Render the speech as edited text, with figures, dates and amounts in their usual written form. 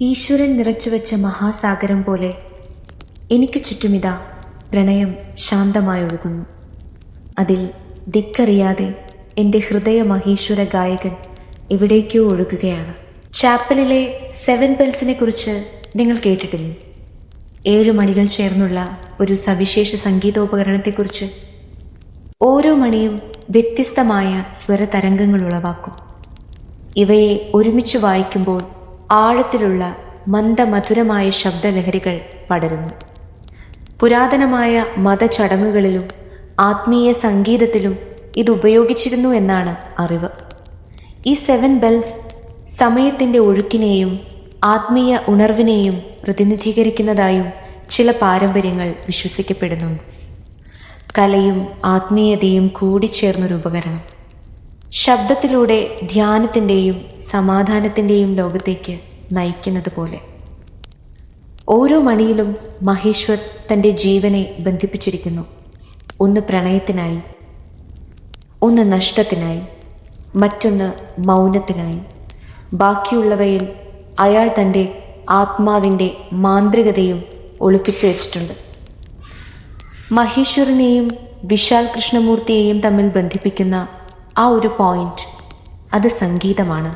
ഈശ്വരൻ നിറച്ചുവെച്ച മഹാസാഗരം പോലെ എനിക്ക് ചുറ്റുമിതാ പ്രണയം ശാന്തമായൊഴുകുന്നു. അതിൽ ദിക്കറിയാതെ എൻ്റെ ഹൃദയ മഹേശ്വര ഗായകൻ എവിടേക്കോ ഒഴുകുകയാണ്. ചാപ്പലിലെ 7 ബെൽസിനെ കുറിച്ച് നിങ്ങൾ കേട്ടിട്ടില്ലേ? 7 മണികൾ ചേർന്നുള്ള ഒരു സവിശേഷ സംഗീതോപകരണത്തെക്കുറിച്ച്. ഓരോ മണിയും വ്യത്യസ്തമായ സ്വരതരംഗങ്ങൾ ഉളവാക്കും. ഇവയെ ഒരുമിച്ച് വായിക്കുമ്പോൾ ആഴത്തിലുള്ള മന്ദമധുരമായ ശബ്ദലഹരികൾ പടരുന്നു. പുരാതനമായ മതചടങ്ങുകളിലും ആത്മീയ സംഗീതത്തിലും ഇത് ഉപയോഗിച്ചിരുന്നു എന്നാണ് അറിവ്. ഈ 7 ബെൽസ് സമയത്തിൻ്റെ ഒഴുക്കിനെയും ആത്മീയ ഉണർവിനെയും പ്രതിനിധീകരിക്കുന്നതായും ചില പാരമ്പര്യങ്ങൾ വിശ്വസിക്കപ്പെടുന്നുണ്ട്. കലയും ആത്മീയതയും കൂടിച്ചേർന്നൊരു ഉപകരണം, ശബ്ദത്തിലൂടെ ധ്യാനത്തിൻ്റെയും സമാധാനത്തിൻ്റെയും ലോകത്തേക്ക് നയിക്കുന്നത് പോലെ. ഓരോ മണിയിലും മഹേശ്വർ തൻ്റെ ജീവനെ ബന്ധിപ്പിച്ചിരിക്കുന്നു. ഒന്ന് പ്രണയത്തിനായി, ഒന്ന് നഷ്ടത്തിനായി, മറ്റൊന്ന് മൗനത്തിനായി. ബാക്കിയുള്ളവയിൽ അയാൾ തൻ്റെ ആത്മാവിൻ്റെ മാന്ത്രികതയും ഒളിപ്പിച്ചു വച്ചിട്ടുണ്ട്. മഹേശ്വരനെയും വിശാൽ കൃഷ്ണമൂർത്തിയെയും തമ്മിൽ ബന്ധിപ്പിക്കുന്ന ആ ഒരു പോയിന്റ്, അത് സംഗീതമാണ്.